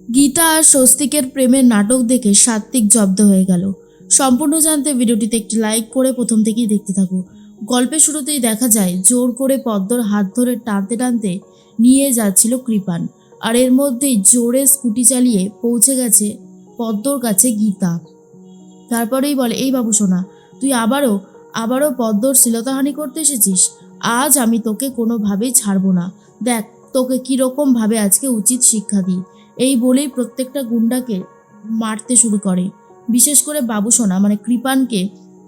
গীতা আর স্বস্তিকের প্রেমের নাটক দেখে সাত্ত্বিক জব্দ হয়ে গেল। সম্পূর্ণ জানতে ভিডিওটিতে একটি লাইক করে প্রথম থেকেই দেখতে থাকো। গল্পের শুরুতেই দেখা যায় জোর করে পদ্মর হাত ধরে টানতে টানতে নিয়ে যাচ্ছিল কৃপান, আর এর মধ্যেই জোরে স্কুটি চালিয়ে পৌঁছে গেছে পদ্মর কাছে গীতা। তারপরেই বলে, এই বাবু সোনা, তুই আবারও পদ্মর শ্লীলতাহানি করতে এসেছিস। আজ আমি তোকে কোনোভাবেই ছাড়বো না। দেখ তোকে কীরকমভাবে আজকে উচিত শিক্ষা দিই। এই বলেই প্রত্যেকটা গুন্ডাকে মারতে শুরু করে। বিশেষ করে বাবু সোনা মানে কৃপানকে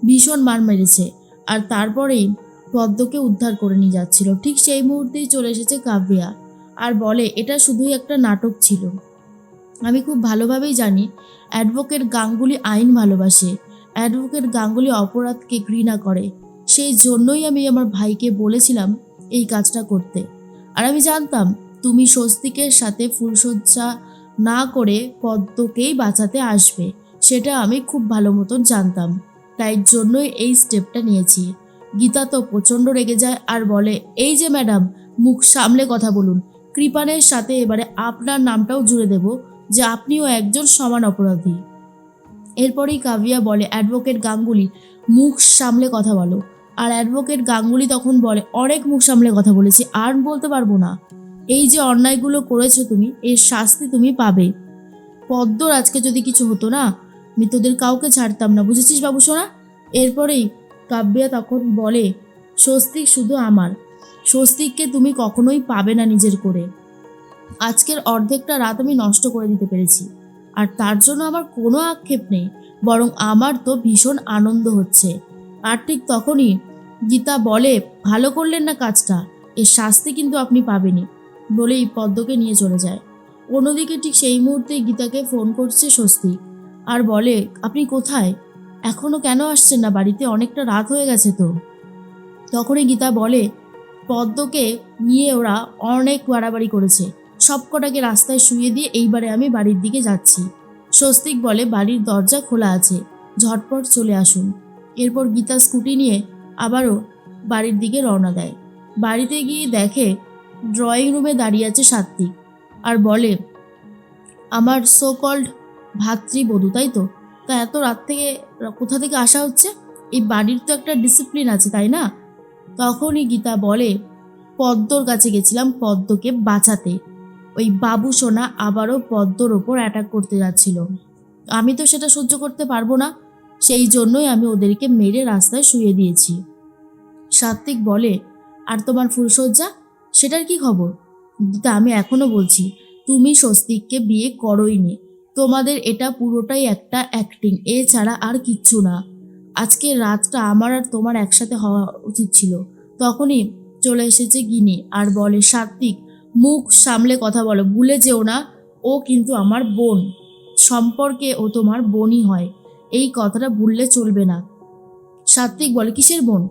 ভীষণ মার মেরেছে। আর তারপরেই পদ্মকে উদ্ধার করে নিয়ে যাচ্ছিল। ঠিক সেই মুহূর্তেই চলে এসেছে কাব্যা আর বলে, এটা শুধুই একটা নাটক ছিল। আমি খুব ভালোভাবেই জানি অ্যাডভোকেট গাঙ্গুলি আইন ভালোবাসে, অ্যাডভোকেট গাঙ্গুলি অপরাধকে ঘৃণা করে। সেই জন্যই আমি আমার ভাইকে বলেছিলাম এই কাজটা করতে। আর আমি জানতাম তুমি স্বস্তিকের সাথে ফুলশয্যা না করে পদ্মকেই বাঁচাতে আসবে, সেটা আমি খুব ভালো মতন জানতাম। তাই জন্যই এই স্টেপটা নিয়েছি। গীতা তো প্রচণ্ড রেগে যায় আর বলে, এই যে ম্যাডাম, মুখ সামলে কথা বলুন। কৃপানের সাথে এবারে আপনার নামটাও জুড়ে দেব যে আপনিও একজন সমান অপরাধী। এরপরেই কাভিয়া বলে, অ্যাডভোকেট গাঙ্গুলি, মুখ সামলে কথা বলো। আর অ্যাডভোকেট গাঙ্গুলি তখন বলে, অনেক মুখ সামলে কথা বলেছি, আর বলতে পারবো না। এই যে অন্যায়গুলো করেছো তুমি, এর শাস্তি তুমি পাবে। পদ্মর আজকে যদি কিছু হতো না, আমি তোদের কাউকে ছাড়তাম না, বুঝেছিস বাবু সোনা? এরপরেই কাব্যা তখন বলে, স্বস্তিক শুধু আমার, স্বস্তিককে তুমি কখনোই পাবে না নিজের করে। আজকের অর্ধেকটা রাত আমি নষ্ট করে দিতে পেরেছি, আর তার জন্য আমার কোনো আক্ষেপ নেই, বরং আমার তো ভীষণ আনন্দ হচ্ছে। আর ঠিক তখনই গীতা বলে, ভালো করলেন না কাজটা, এর শাস্তি কিন্তু আপনি পাবেনই, বলেই পদ্মকে নিয়ে চলে যায়। অন্যদিকে ঠিক সেই মুহূর্তে গীতাকে ফোন করছে স্বস্তিক আর বলে, আপনি কোথায়? এখনও কেন আসছেন না বাড়িতে? অনেকটা রাত হয়ে গেছে তো। তখনই গীতা বলে, পদ্মকে নিয়ে ওরা অনেক বাড়াবাড়ি করেছে, সবকটাকে রাস্তায় শুইয়ে দিয়ে এইবারে আমি বাড়ির দিকে যাচ্ছি। স্বস্তিক বলে, বাড়ির দরজা খোলা আছে, ঝটপট চলে আসুন। এরপর গীতা স্কুটি নিয়ে আবারও বাড়ির দিকে রওনা দেয়। বাড়িতে গিয়ে দেখে ড্রয়িং রুমে দাঁড়িয়ে আছে সাত্ত্বিক আর বলে, আমার সো কল্ড ভাতৃবধূ তাই তো? তা এত রাত থেকে কোথা থেকে আসা হচ্ছে? এই বাড়ির তো একটা ডিসিপ্লিন আছে তাই না? তখনই গীতা বলে, পদ্মর কাছে গেছিলাম পদ্মকে বাঁচাতে। ওই বাবু সোনা আবারও পদ্মর ওপর অ্যাটাক করতে যাচ্ছিল। আমি তো সেটা সহ্য করতে পারবো না, সেই জন্যই আমি ওদেরকে মেরে রাস্তায় শুয়ে দিয়েছি। সাত্ত্বিক বলে, আর তোমার ফুলশয্যা, সেটার কি খবর? গীতা, আমি এখনো বলছি, তুমি স্বস্তিককে বিয়ে করোইনি। তোমাদের এটা পুরোটাই একটা অ্যাক্টিং, এছাড়া আর কিচ্ছু না। আজকের রাতটা আমার আর তোমার একসাথে হওয়া উচিত ছিল। তখনই চলে এসেছে গিনি আর বলে, সাত্ত্বিক, মুখ সামলে কথা বলো, ভুলে যেও না ও কিন্তু আমার বোন, সম্পর্কে ও তোমার বোনই হয়, এই কথাটা ভুললে চলবে না। সাত্ত্বিক বলে, কিসের বোন?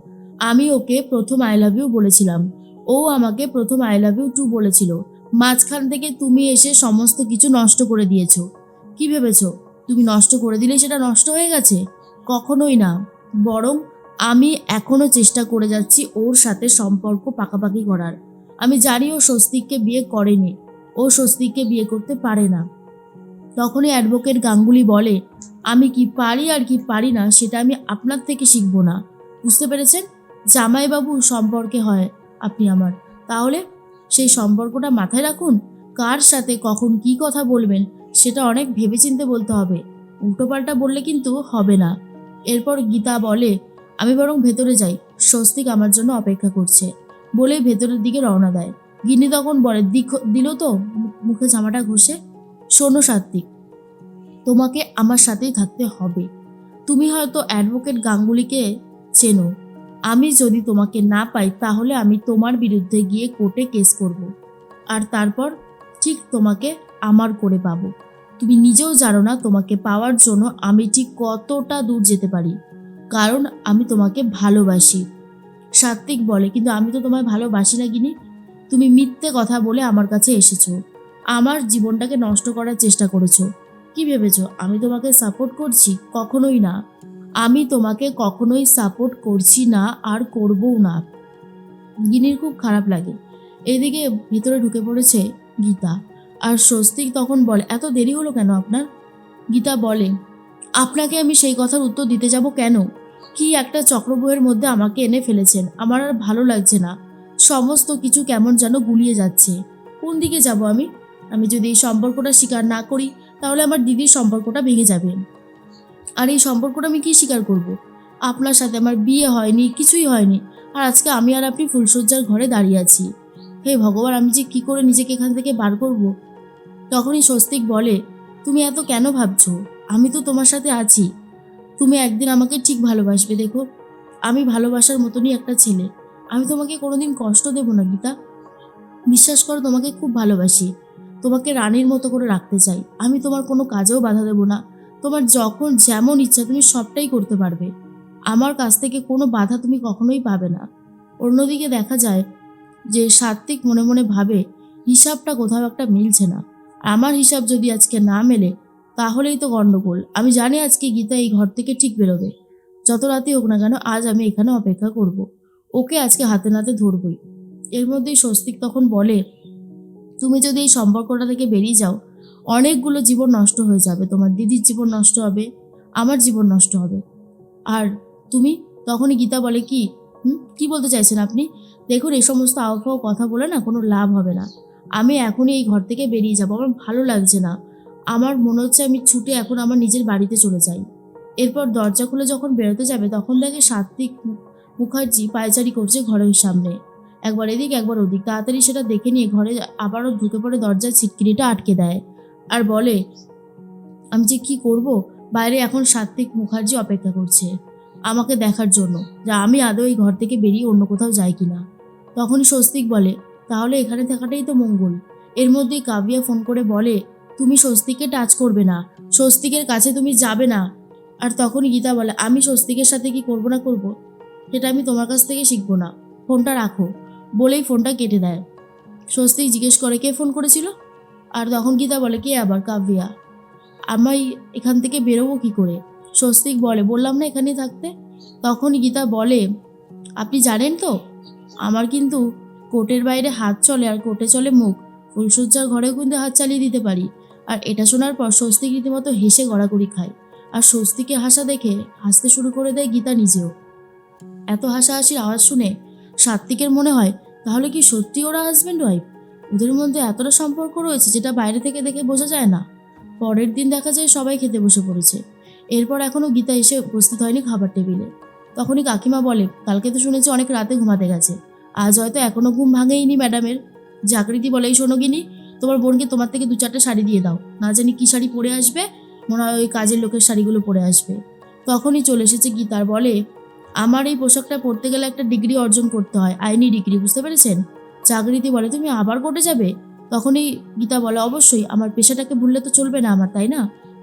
আমি ওকে প্রথম আই লাভ ইউ বলেছিলাম, ও আমাকে প্রথম আই লাভ ইউ টু বলেছিল। মাঝখান থেকে তুমি এসে সমস্ত কিছু নষ্ট করে দিয়েছো। কি ভেবেছো তুমি নষ্ট করে দিলে সেটা নষ্ট হয়ে গেছে? কখনোই না, বরং আমি এখনো চেষ্টা করে যাচ্ছি ওর সাথে সম্পর্ক পাকাপাকি করার। আমি জানি ও স্বস্তিককে বিয়ে করেনি, ও স্বস্তিককে বিয়ে করতে পারে না। তখনই অ্যাডভোকেট গাঙ্গুলি বলে, আমি কি পারি আর কি পারি না সেটা আমি আপনার থেকে শিখব না, বুঝতে পেরেছেন? জামাইবাবু সম্পর্কে হয় আপনি আমার, তাহলে সেই সম্পর্কটা মাথায় রাখুন। কার সাথে কখন কি কথা বলবেন সেটা অনেক ভেবেচিন্তে বলতে হবে, উল্টোপাল্টা বললে কিন্তু হবে না। এরপর গীতা বলে, আমি বরং ভেতরে যাই, স্বস্তিক আমার জন্য অপেক্ষা করছে, বলে ভেতরের দিকে রওনা দেয়। গিন্নি তখন বলে, দিল তো মুখে জামাটা ঘষে। শোনো সাত্ত্বিক, তোমাকে আমার সাথেই থাকতে হবে। তুমি হয়তো অ্যাডভোকেট গাঙ্গুলিকে চেনো, আমি যদি তোমাকে না পাই তাহলে আমি তোমার বিরুদ্ধে গিয়ে কোর্টে কেস করব, আর তারপর ঠিক তোমাকে আমার করে পাবো। তুমি নিজেও জানো না তোমাকে পাওয়ার জন্য আমি ঠিক কতটা দূর যেতে পারি, কারণ আমি তোমাকে ভালোবাসি। সাত্ত্বিক বলে, কিন্তু আমি তো তোমায় ভালোবাসি না গিনি। তুমি মিথ্যে কথা বলে আমার কাছে এসেছো, আমার জীবনটাকে নষ্ট করার চেষ্টা করেছো। কি ভেবেছো আমি তোমাকে সাপোর্ট করছি? কখনোই না, আমি তোমাকে কখনোই সাপোর্ট করছি না আর করবও না। গিনির খুব খারাপ লাগে। এদিকে ভিতরে ঢুকে পড়েছে গীতা আর স্বস্তিক তখন বলে, এত দেরি হলো কেন আপনার? গীতা বলে, আপনাকে আমি সেই কথার উত্তর দিতে যাব কেন? কি একটা চক্রব্যূহের মধ্যে আমাকে এনে ফেলেছেন, আমার আর ভালো লাগছে না। সমস্ত কিছু কেমন যেন গুলিয়ে যাচ্ছে। কোন দিকে যাব আমি? আমি যদি এই সম্পর্কটা স্বীকার না করি, তাহলে আমার দিদির সম্পর্কটা ভেঙে যাবে। আর এই সম্পর্কটা আমি কি স্বীকার করব? আপনার সাথে আমার বিয়ে হয়নি, কিছুই হয়নি, আর আজকে আমি আর আপনি ফুলশয্যার ঘরে দাঁড়িয়ে আছি। হে ভগবান, আমি যে কি করে নিজেকে এখান থেকে বার করব? তখনই স্বস্তিক বলে, তুমি এত কেন ভাবছো? আমি তো তোমার সাথে আছি। তুমি একদিন আমাকে ঠিক ভালোবাসবে, দেখো। আমি ভালোবাসার মতনই একটা ছেলে। আমি তোমাকে কোনোদিন কষ্ট দেব না, গীতা। বিশ্বাস করো, তোমাকে খুব ভালোবাসি। তোমাকে রানীর মতো করে রাখতে চাই। আমি তোমার কোনো কাজেও বাধা দেব না। তোমার যখন যেমন ইচ্ছা তুমি সবটাই করতে পারবে। আমার কাছ থেকে কোনো বাধা তুমি কখনোই পাবে না। অন্যদিকে দেখা যায় যে সাত্ত্বিক মনে মনে ভাবে, হিসাবটা কোথাও একটা মিলছে না। আমার হিসাব যদি আজকে না মেলে, তাহলেই তো গন্ডগোল। আমি জানি আজকে গীতা এই ঘর থেকে ঠিক বেরোবে। যত রাতেই হোক না কেন, আজ আমি এখানে অপেক্ষা করব। ওকে আজকে হাতে নাতে ধরবই। এর মধ্যেই স্বস্তিক তখন বলে, তুমি যদি এই সম্পর্কটা থেকে বেরিয়ে যাও, অনেকগুলো জীবন নষ্ট হয়ে যাবে। তোমার দিদির জীবন নষ্ট হবে, আমার জীবন নষ্ট হবে। আর তুমি? তখনই গীতা বলে, কি বলতে চাইছেন আপনি? দেখুন, এই সমস্ত আবহাওয়া কথা বলে না কোনো লাভ হবে না। আমি এখনই এই ঘর থেকে বেরিয়ে যাবো। আমার ভালো লাগছে না। আমার মনে হচ্ছে আমি ছুটে এখন আমার নিজের বাড়িতে চলে যাই। এরপর দরজা খুলে যখন বেরোতে যাবে, তখন দেখে সাত্ত্বিক মুখার্জি পায়চারি করছে ঘরের সামনে। একবার এদিক একবার ওদিক। তাড়াতাড়ি সেটা দেখে নিয়ে ঘরে আবারও ঢুকে পড়ে দরজার ছিটকিনিটা আটকে দেয়। আর বলে, আমি যে কি করব? বাইরে এখন সাত্ত্বিক মুখার্জি অপেক্ষা করছে আমাকে দেখার জন্য, যে আমি আদৌ এই ঘর থেকে বেরিয়ে অন্য কোথাও যাই কিনা। তখনই স্বস্তিক বলে, তাহলে এখানে থাকাটাই তো মঙ্গল। এর মধ্যেই কাবিয়া ফোন করে বলে, তুমি স্বস্তিককে টাচ করবে না, স্বস্তিকের কাছে তুমি যাবে না। আর তখনই গীতা বলে, আমি স্বস্তিকের সাথে কি করব না করব, সেটা আমি তোমার কাছ থেকে শিখবো না। ফোনটা রাখো। বলেই ফোনটা কেটে দেয়। স্বস্তিক জিজ্ঞেস করে, কে ফোন করেছিল? আর তখন গীতা বলে, কে আবার? কাব্যা। আমি এখান থেকে বেরোবো কি করে? স্বস্তিক বলে, বললাম না এখানেই থাকতে। তখনই গীতা বলে, আপনি জানেন তো, আমার কিন্তু কোর্টের বাইরে হাত চলে আর কোর্টে চলে মুখ। ফুলশয্যার ঘরেও কিন্তু হাত চালিয়ে দিতে পারি। আর এটা শোনার পর স্বস্তিক রীতিমতো হেসে গড়াগড়ি খায়। আর স্বস্তিকে হাসা দেখে হাসতে শুরু করে দেয় গীতা নিজেও। এত হাসাহাসির আওয়াজ শুনে সাত্ত্বিকের মনে হয়, তাহলে কি সত্যি ওরা হাজব্যান্ড ওয়াইফ? ওদের মধ্যে এতটা সম্পর্ক রয়েছে যেটা বাইরে থেকে দেখে বোঝা যায় না। পরের দিন দেখা যায় সবাই খেতে বসে পড়েছে। এরপর এখনও গীতা এসে উপস্থিত হয়নি খাবার টেবিলে। তখনই কাকিমা বলে, কালকে তো শুনেছি অনেক রাতে ঘুমাতে গেছে, আজ হয়তো এখনও ঘুম ভাঙেইনি ম্যাডামের। জাগৃতি বলে, এই শোনো গিনি, তোমার বোনকে তোমার থেকে 2-4টা শাড়ি দিয়ে দাও। না জানি কি শাড়ি পরে আসবে, মনে হয় ওই কাজের লোকের শাড়িগুলো পরে আসবে। তখনই চলে এসেছে গীতার, বলে, আমার এই পোশাকটা পরতে গেলে একটা ডিগ্রি অর্জন করতে হয়, আইনি ডিগ্রি, বুঝতে পেরেছেন? জাগৃতি বলে, তুমি আবার কোর্টে যাবে? তখনই গীতা বলে, অবশ্যই, আমার পেশাটাকে ভুললে তো চলবে না আমার, তাই না?